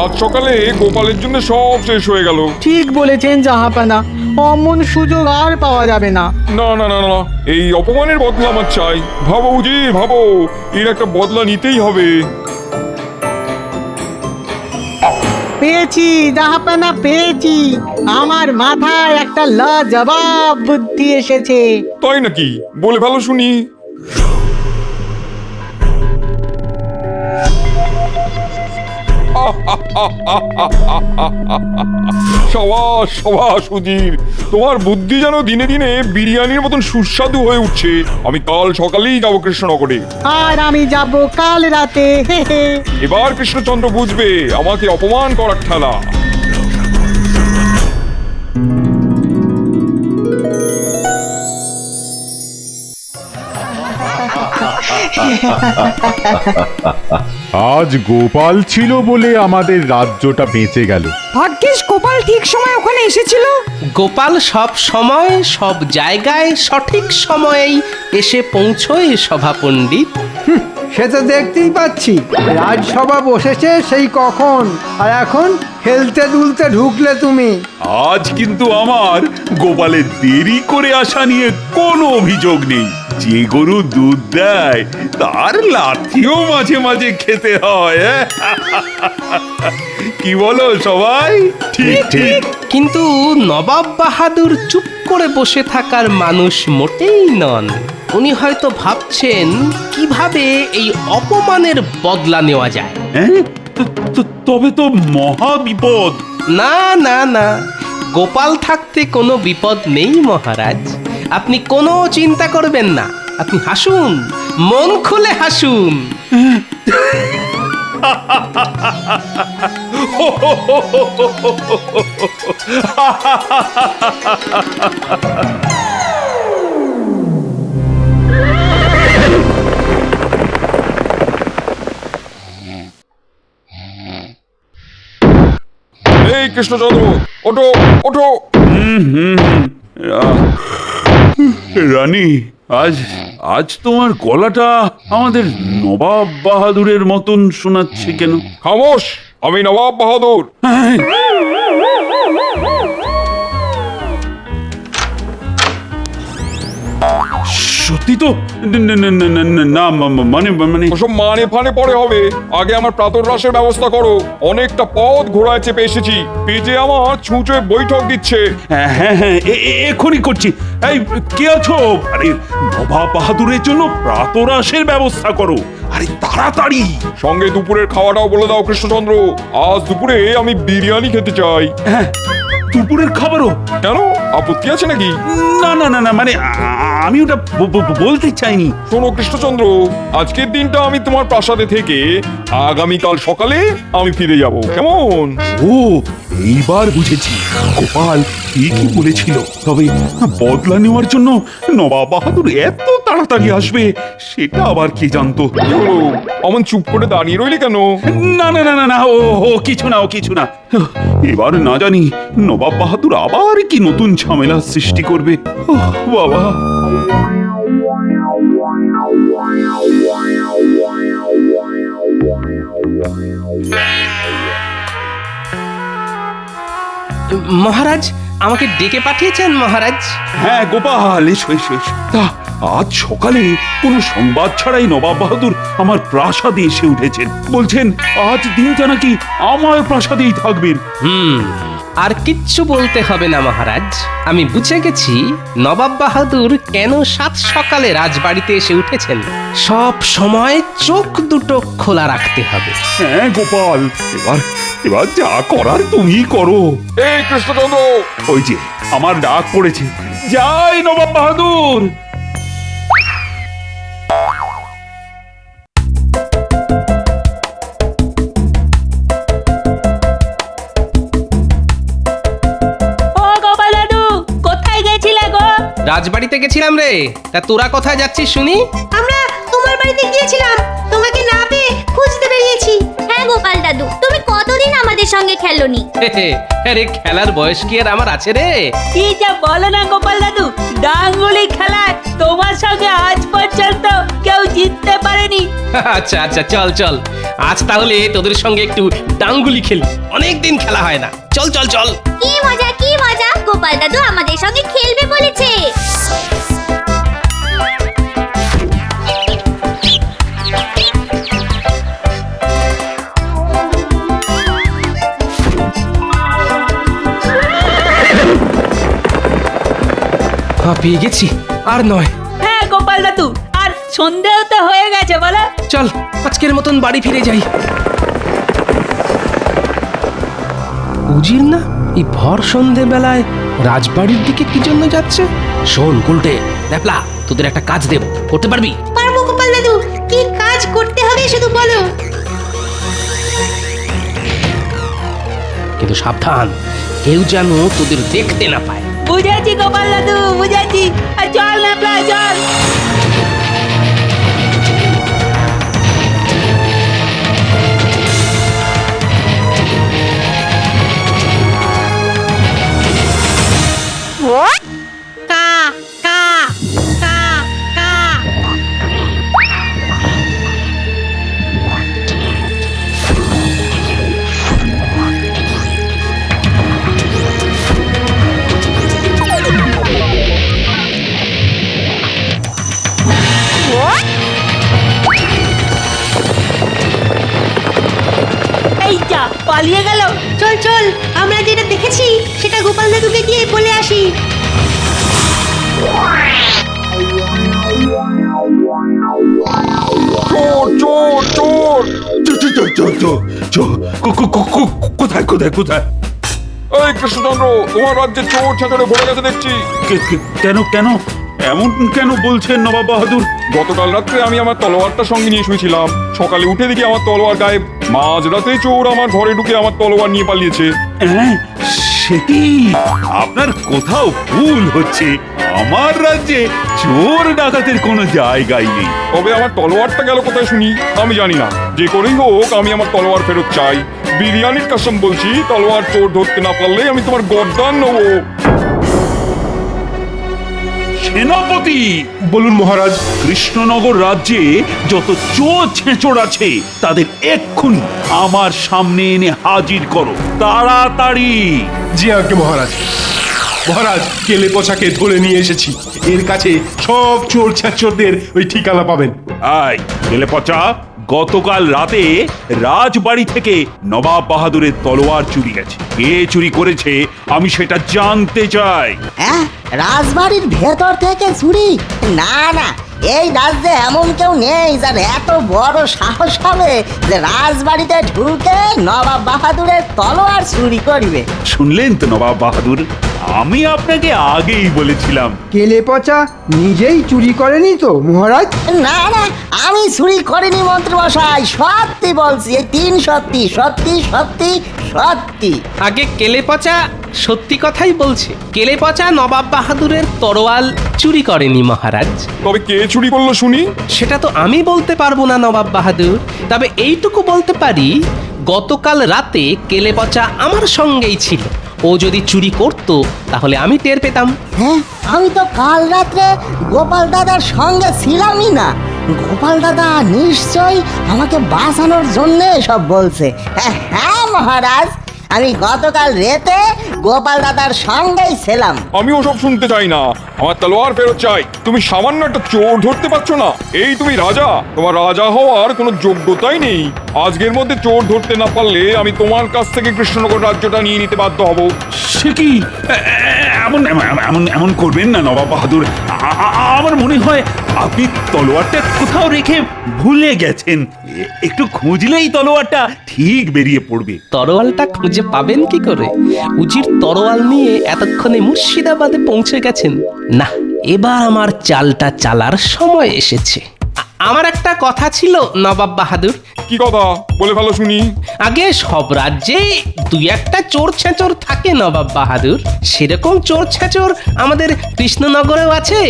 আজ সকালে গোপালের জন্য সব শেষ হয়ে গেল। ঠিক বলেছেন জাহাপানা, অমন সুযোগ আর পাওয়া যাবে না। না না না না, এই অপমানের বদলা আমার চাই। ভাবো জি ভাবো, এর একটা বদলা নিতেই হবে। পেয়েছি জাহাপানা, পেয়েছি। আমার মাথায় একটা লাজবাব বুদ্ধি এসেছে। তাই নাকি? বলে ভালো শুনি। সবাস সবাস উজির, তোমার বুদ্ধি যেন দিনে দিনে বিরিয়ানির মতন সুস্বাদু হয়ে উঠছে। আমি কাল সকালেই যাবো কৃষ্ণনগরে। আর আমি যাব কাল রাতে। এবার কৃষ্ণচন্দ্র বুঝবে আমাকে অপমান করার ঠেলা। আজ গোপাল ছিল বলে আমাদের রাজ্যটা বেঁচে গেল। ভাগ্যিস গোপাল ঠিক সময় ওখানে এসেছিল। গোপাল সব সময় সব জায়গায় সঠিক সময়েই এসে পৌঁছয় সভা পণ্ডিত। সে তো দেখতেই পাচ্ছি, রাজসভা বসেছে সেই কখন, আর এখন হেলতে দুলতে ঢুকলে তুমি। আজ কিন্তু আমার গোপালের দেরি করে আসা নিয়ে কোনো অভিযোগ নেই। যে গরু দুধ দেয় তার লাথিও মাঝে মাঝে খেতে হয়। কি বলো সবাই? ঠিক ঠিক। কিন্তু নবাব বাহাদুর চুপ করে বসে থাকার মানুষ মোটেই নন। উনি হয়তো ভাবছেন কিভাবে এই অপমানের বদলা নেওয়া যায়। তবে তো মহা বিপদ। না না না, গোপাল থাকতে কোনো বিপদ নেই মহারাজ। আপনি কোনো চিন্তা করবেন না, আপনি হাসুন, মন খুলে হাসুন। এই কৃষ্ণচন্দ্র, ওঠো ওঠো। রানী, আজ আজ তোমার গলাটা আমাদের নবাব বাহাদুরের মতন শোনাচ্ছে কেন? খামোশ, আমি নবাব বাহাদুর। সত্যি তো? না মানে মানে ওসব মানে ফানে পরে হবে, আগে আমার প্রাতরাশের ব্যবস্থা করো। অনেকটা পথ ঘোড়ায় চেপে এসেছি, পেটে আমার ছুঁচোয় বৈঠক দিচ্ছে। হ্যাঁ হ্যাঁ হ্যাঁ এক্ষুনি করছি। এই কে আছো? আরে নবাব বাহাদুরের জন্য প্রাতরাশের ব্যবস্থা করো, আরে তাড়াতাড়ি। সঙ্গে দুপুরের খাওয়াটাও বলে দাও কৃষ্ণচন্দ্র, আজ দুপুরে আমি বিরিয়ানি খেতে চাই। হ্যাঁ, দুপুরের খাবারও? কেন, আপত্তি আছে নাকি? না না না না মানে আমি ওটা বলতে চাইনি। শোনো কৃষ্ণচন্দ্র, আজকের দিনটা আমি তোমার প্রাসাদে থেকে আগামীকাল সকালে আমি ফিরে যাব, কেমন? ও এইবার বুঝেছি, গোপাল ঠিকই বলেছিল। তবে বদলা নেওয়ার জন্য নবাব বাহাদুর এত তাড়াতাড়ি আসবে সেটা আবার কে জানতো? কি হলো, অমন চুপ করে দাঁড়িয়ে রইলে কেন? না না না না না ও কিছু না, ও কিছু না। এবার না জানি নবাব বাহাদুর আবার কি নতুন ঝামেলা সৃষ্টি করবে। ওহ বাবা। মহারাজ, আমাকে ডেকে পাঠিয়েছেন মহারাজ? হ্যাঁ গোপাল, এসো এসো এসো। তা আজ সকালে কোনো সংবাদ ছাড়াই নবাব বাহাদুর আমার প্রাসাদে এসে উঠেছেন। বলছেন আজ দিনটা নাকি আমার প্রাসাদেই থাকবেন। আর কিচ্ছু বলতে হবে না মহারাজ, আমি বুঝে গেছি নবাব বাহাদুর কেন সাত সকালে রাজবাড়িতে এসে উঠেছেন। সব সময় চোখ দুটো খোলা রাখতে হবে। হ্যাঁ গোপাল, এবার এবার যা করার তুমি করো। এই কৃষ্ণচন্দ্র, ওই যে আমার ডাক পড়েছে, যাই নবাব বাহাদুর। রাজবাড়িতে গেছিলাম রে, তা তোরা কোথায় যাচ্ছিস শুনি? আমরা তোমার বাড়িতে গিয়েছিলাম, তোমাকে না পেয়ে খুঁজতে বেরিয়েছি। হ্যাঁ গোপাল দাদু, তুমি কতদিন আমাদের সঙ্গে খেলোনি? আরে খেলার বয়স কি আর আমার আছে রে? কি যা বলো না গোপাল দাদু, ডাঙ্গুলি খেলায় তোমার সঙ্গে আজ পর্যন্ত কেউ জিততে পারেনি। আচ্ছা আচ্ছা, চল চল, আজ তাহলে তোদের সঙ্গে একটু ডাঙ্গুলি খেলি, অনেকদিন খেলা হয় না। চল চল চল। কি মজা কি মজা, গোপাল দাদু আমাদের সঙ্গে খেলবে বলেছে। পেয়ে গেছি, আর নয়। হ্যাঁ গোপাল দাদু, আর সন্দেহ তো হয়ে গেছে বলো। চল আজকের মতন বাড়ি ফিরে যাই। উজির না এই ভর সন্ধে বেলায় রাজবাড়ির দিকে কি জন্য যাচ্ছে? শোন গুলটে, দেখলা তোদের একটা কাজ দেব, করতে পারবি? পারবো গোপাল দাদু, কি কাজ করতে হবে শুধু বলো। কিন্তু সাবধান, কেউ যেন তোদের দেখতে না পায়। বুঝেছি গোপাল দাদু, বুঝেছি। চল না চল। কা কা কা কা। এই যা পালিয়ে গেল। চল চল, আমরা যেটা দেখেছি সেটা গোপাল দাদুকে গিয়ে বলে আসি। কোথায় কোথায় কোথায়? এই কৃষ্ণচন্দ্র, তোমার রাজ্যে চোর ছাঁচড়ে ভরে গেছে দেখছি। কেন কেন এমন কেন বলছেন নবাব বাহাদুর? গতকাল রাত্রে আমি আমার তলোয়ারটা সঙ্গে নিয়ে শুয়েছিলাম, সকালে উঠে দেখি আমার তলোয়ার গায়েব। মাঝরাতে চোর আমার ঘরে ঢুকে আমার তলোয়ার নিয়ে পালিয়েছে। হ্যাঁ, সে কি? আপনার কোথাও ভুল হচ্ছে। আমার রাজ্যে চোর ডাকাতের কোনো জায়গাই নেই। তবে আমার তলোয়ারটা গেল কোথায় শুনি? আমি জানি না, যে করেই হোক আমি আমার তলোয়ার ফেরত চাই। বিরিয়ানির কসম বলছি, তলোয়ার চোর ধরতে না পারলে আমি তোমার গর্দান নেবো। সেনাপতি! বলুন মহারাজ। কৃষ্ণনগর রাজ্যে যত চোর ছেঁচড় আছে তাদের এক্ষুনি আমার সামনে এনে হাজির করো, তাড়াতাড়ি। জি আজ্ঞে মহারাজ। মহারাজ কেলে পচাকে ধরে নিয়ে এসেছি। এর কাছে সব চোর ছ্যাচরদের ওই ঠিকানা পাবেন। আয় গেলে পচা, গতকাল রাতে রাজবাড়ি থেকে নবাব বাহাদুরের তলোয়ার চুরি গেছে। কে চুরি করেছে আমি সেটা জানতে চাই। হ্যাঁ, রাজবাড়ির ভেতর থেকে চুরি? না না, এই রাজ্যে এমন কেউ নেই যার এত বড় সাহস হবে যে রাজবাড়িতে ঢুকে নবাব বাহাদুরের তলোয়ার চুরি করবে। শুনলেন তো নবাব বাহাদুর, আমি আপনাকে আগেই বলেছিলাম। কেলে পচা নিজেই চুরি করেনি তো মহারাজ? না না, আমি চুরি করিনি মন্ত্রী মশাই, সত্যি বলছি, এই 3 সত্যি সত্যি সত্যি সত্যি। আগে কেলে পচা সত্যি কথাই বলছে। কেলে পচা নবাব বাহাদুরের তরোয়াল চুরি করেনি মহারাজ। তবে কে চুরি করলো শুনি? সেটা তো আমি বলতে পারবো না নবাব বাহাদুর, তবে এইটুকু বলতে পারি গতকাল রাতে কেলে পচা আমার সঙ্গেই ছিল। ও যদি চুরি করত তাহলে আমি টের পেতাম। হ্যাঁ, আমি তো কাল রাত্রে গোপাল দাদার সঙ্গে ছিলামই না। গোপাল দাদা নিশ্চয়ই আমাকে বাঁচানোর জন্য সব বলছে। হ্যাঁ মহারাজ, আমি গতকাল রাতে গোপাল দাদার সঙ্গেই ছিলাম। আমি ওসব শুনতে চাই না, আমার তলোয়ার ফেরত চাই। তুমি সামান্য একটা চোর ধরতে পারছো না? এই তুমি রাজা, তোমার রাজা হওয়ার কোনো যোগ্যতাই নেই। আজকের মধ্যে চোর ধরতে না পারলে আমি তোমার কাছ থেকে কৃষ্ণনগর রাজ্যটা নিয়ে নিতে বাধ্য হব। সে কি এমন এমন এমন করবেন না নবাব বাহাদুর। আমার মনে হয় আপনি তলোয়ারটা কোথাও রেখে ভুলে গেছেন। একটু খুঁজলেই তলোয়ারটা ঠিক বেরিয়ে পড়বে। তরোয়ালটা খুঁজে পাবেন কি করে? উজির তরোয়াল নিয়ে এতক্ষণে মুর্শিদাবাদে পৌঁছে গেছেন। না, এবার আমার চালটা চালার সময় এসেছে। আমার একটা কথা ছিল নবাব বাহাদুর। কি কথা? বলে ভালো শুনি। আগে সব রাজ্যে 2-1টা চোর ছেঁচর থাকে নবাব বাহাদুর। সেরকম চোর ছেঁচর আমাদের কৃষ্ণনগরেও আছে,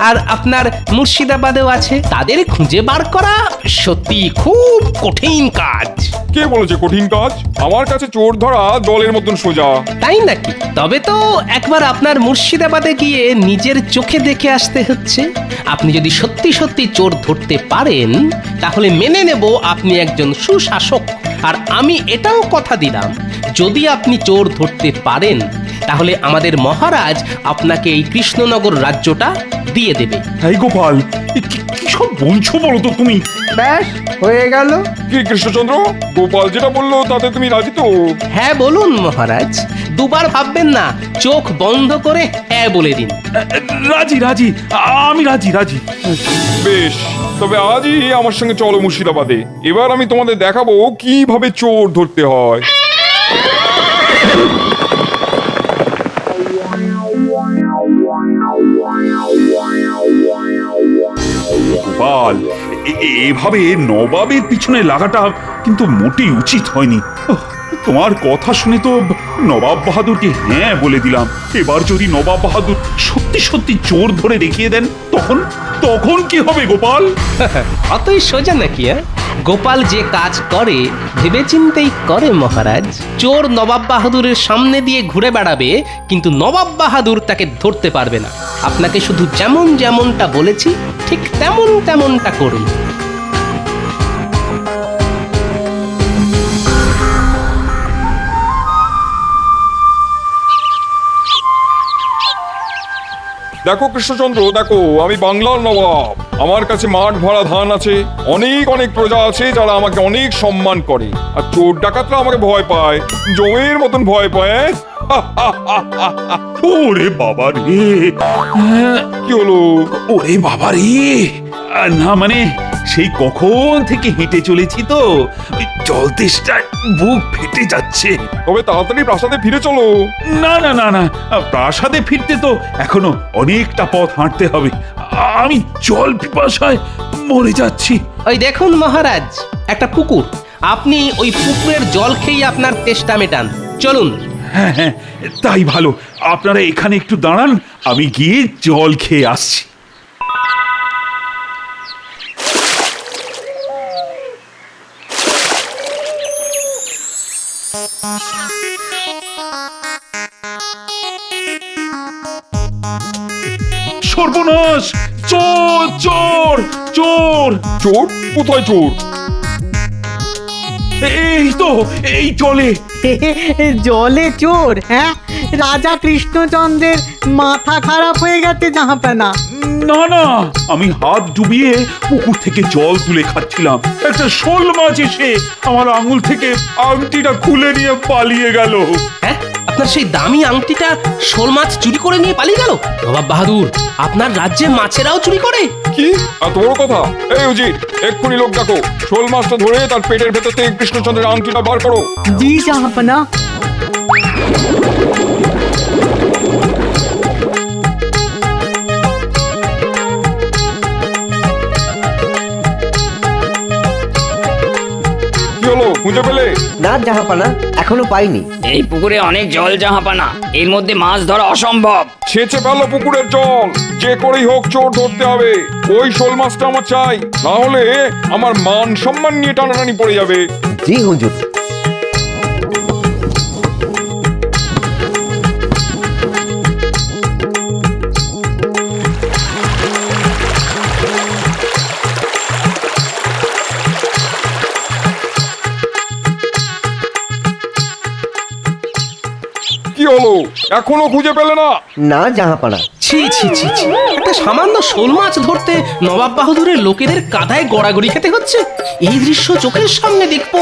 আর আপনার মুর্শিদাবাদেও আছে। তাদের খুঁজে বার করা সত্যি খুব কঠিন কাজ। কে বলেছে কঠিন কাজ? আমার কাছে চোর ধরা জলের মতন সোজা। তাই নাকি? তবে তো একবার আপনার মুর্শিদাবাদে গিয়ে নিজের চোখে দেখে আসতে হচ্ছে। আপনি যদি সত্যি সত্যি চোর ধরতে পারেন তাহলে মেনে নেব আপনি একজন সুশাসক। আর আমি এটাও কথা দিলাম, যদি আপনি চোর ধরতে পারেন তাহলে আমাদের মহারাজ আপনাকে এই কৃষ্ণনগর রাজ্যটা দিয়ে দেবে। এই গোপাল, কি সব বলছো বলো তো তুমি? ব্যাস হয়ে গেল। কি কৃষ্ণচন্দ্র, গোপাল যেটা বললো তাতে তুমি রাজি তো? হ্যাঁ বলুন মহারাজ, দুবার ভাববেন না, চোখ বন্ধ করে হ্যাঁ বলে দিন। রাজি রাজি, আমি রাজি রাজি। বেশ, তবে আজই আমার সঙ্গে চলো মুর্শিদাবাদে। এবার আমি তোমাদের দেখাবো কিভাবে চোর ধরতে হয়। গোপাল, এভাবে নবাবের পিছনে লাগাটা কিন্তু মোটেই উচিত হয়নি। তোমার কথা শুনে তো নবাব বাহাদুরকে হ্যাঁ বলে দিলাম। এবার যদি নবাব বাহাদুর সত্যি সত্যি চোর ধরে দেখিয়ে দেন তখন তখন কি হবে গোপাল? অতই সোজা নাকি? গোপাল যে কাজ করে ভেবেচিন্তেই করে মহারাজ। চোর নবাব বাহাদুরের সামনে দিয়ে ঘুরে বেড়াবে, কিন্তু নবাব বাহাদুর তাকে ধরতে পারবে না। আপনাকে শুধু যেমন যেমনটা বলেছি ঠিক তেমন তেমনটা করুন। দেখো কৃষ্ণচন্দ্র, দেখো আমি বাংলার নবাব। আমার কাছে মাঠ ভরা ধান আছে, অনেক অনেক প্রজা আছে যারা আমাকে অনেক সম্মান করে। আর চোর ডাকাতরা আমাকে ভয় পায়, জমের মতন ভয় পায়। ওরে বাবা রে! কি হলো? ওরে বাবা রে! না মানে সেই কখন থেকে হেঁটে চলেছি তো, ওই জল তেষ্টায় বুক ফেটে যাচ্ছে। তবে তাড়াতাড়ি প্রাসাদে ফিরে চলো। না না না না, প্রাসাদে ফিরতে তো এখনো অনেকটা পথ হাঁটতে হবে। আমি জল পিপাসায় মরে যাচ্ছি। ওই দেখুন মহারাজ, একটা পুকুর। আপনি ওই পুকুরের জল খেয়ে আপনার তেষ্টা মেটান। চলুন। হ্যাঁ হ্যাঁ, তাই ভালো। আপনারা এখানে একটু দাঁড়ান, আমি গিয়ে জল খেয়ে আসছি। সর্বনাশ! চোর চোর চোর! চোর? কোথায় চোর? এই তো এই জলে জলে চোর, হ্যাঁ? রাজা কৃষ্ণচন্দ্রের মাথা খারাপ হয়ে গেছে জাহাপানা। না না, আমি হাত ডুবিয়ে পুকুর থেকে জল তুলে খাচ্ছিলাম, একটা শোল মাছ এসে আমার আঙুল থেকে আংটিটা খুলে নিয়ে পালিয়ে গেল। হ্যাঁ, আপনার সেই দামি আংটিটা শোল মাছ চুরি করে নিয়ে পালিয়ে গেল? নবাব বাহাদুর, আপনার রাজ্যে মাছেরাও চুরি করে? কি এত বড় কথা? এই উজির, এক্ষুনি লোক ডাকো, শোল মাছটা ধরে তার পেটের ভেতর থেকে কৃষ্ণচন্দ্রের আংটিটা বার করো। জি জাহাপানা। কি হলো, খুঁজে পেলে? না জাহাপানা, এখনো পাইনি। এই পুকুরে অনেক জল জাহাপানা, এর মধ্যে মাছ ধরা অসম্ভব। ছেঁচে ফেলো পুকুরের জল, যে করেই হোক চোর ধরতে হবে। ওই শোল মাছটা আমার চাই, না হলে আমার মান সম্মান নিয়ে টানাটানি পড়ে যাবে। জি হুজুর। কি হলো, এখনো খুঁজে পেলে না? না জাহাপানা। ছি ছি ছি ছি, একটা সামান্য শোল মাছ ধরতে নবাব বাহাদুরের লোকেদের কাঁধায় গড়াগড়ি খেতে হচ্ছে। এই দৃশ্য চোখের সামনে দেখবো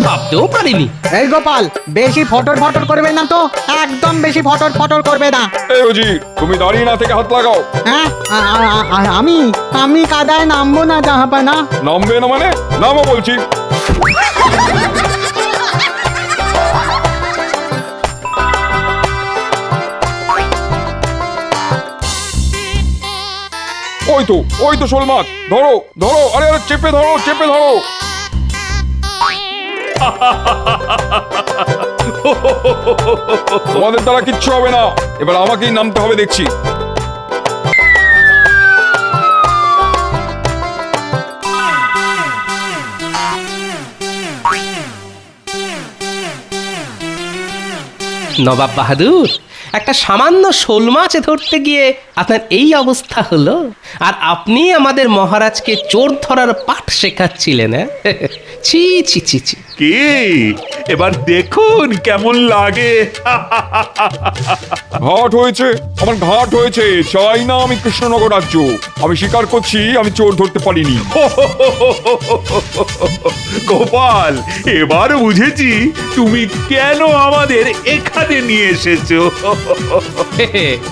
ভাবতেও পারিনি। এই গোপাল, বেশি ফটর ফটর করবে না তো, একদম বেশি ফটর ফটর করবে না। এই উজির, তুমি দাঁড়িয়ে না থেকে হাত লাগাও। হ্যাঁ, আমি কাদায় নামবো না জাহাপানা। নামবে না মানে? নামো বলছি। ওই তো শোল মাছ, ধরো ধরো, আরে আরে চেপে ধরো, চেপে ধরো। তোমাদের দ্বারা কিচ্ছু হবে না, এবার আমাকেই নামতে হবে দেখছি। নবাব বাহাদুর, একটা সামান্য শোল মাছ ধরতে গিয়ে আপনার এই অবস্থা হলো, আর আপনি আমাদের মহারাজকে চোর ধরার পাঠ শেখাচ্ছিলেন? ছি ছি ছি ছি। কে এবার দেখুন কেমন লাগে। ঘাট হয়েছে, আমার ঘাট হয়েছে, চাই না আমি কৃষ্ণনগর রাজ্য। আমি স্বীকার করছি আমি চোর ধরতে পারিনি। গোপাল, এবার বুঝেছি তুমি কেন আমাদের এখানে নিয়ে এসেছো।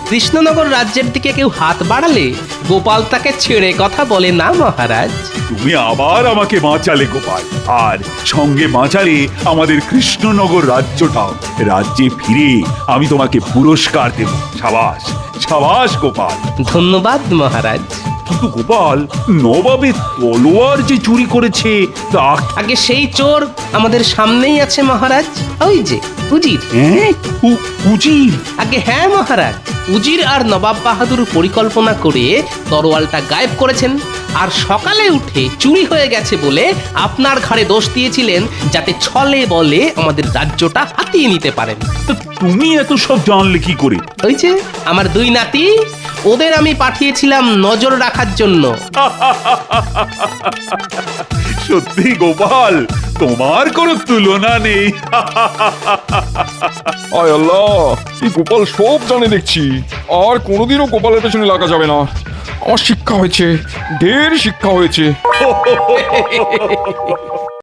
কৃষ্ণনগর রাজ্যের দিকে কেউ হাত বাড়ালে গোপাল তাকে ছেড়ে কথা বলে না মহারাজ। তুমি আবার আমাকে বাঁচালে গোপাল, আর সঙ্গে বাঁচালে আমাদের কৃষ্ণনগর রাজ্যটাও। রাজ্যে ফিরে আমি তোমাকে পুরস্কার দেব। সাবাস সাবাস গোপাল। ধন্যবাদ মহারাজ। কিন্তু গোপাল, নবাবের তলোয়ার যে চুরি করেছে তা আগে সেই চোর আমাদের সামনেই আছে মহারাজ, ওই যে উজির। উজির? আগে হ্যাঁ মহারাজ, উজির আর নবাব বাহাদুর পরিকল্পনা করে তরোয়ালটা গায়েব করেছেন, আর সকালে উঠে চুরি হয়ে গেছে বলে আপনার ঘাড়ে দোষ দিয়েছিলেন, যাতে ছলে বলে আমাদের রাজ্যটা হাতিয়ে নিতে পারেন। তুমি এত সব জানলে কি করে? ওই যে আমার দুই নাতি, ওদের আমি পাঠিয়েছিলাম নজর রাখার জন্য। সত্যি গোপাল, তোমার কোনো তুলনা নেই। আয় আল্লাহ, এই গোপাল সব জানে দেখছি। আর কোনোদিনও গোপালের পেছনে লাগা যাবে না। আমার শিক্ষা হয়েছে, ঢের শিক্ষা হয়েছে।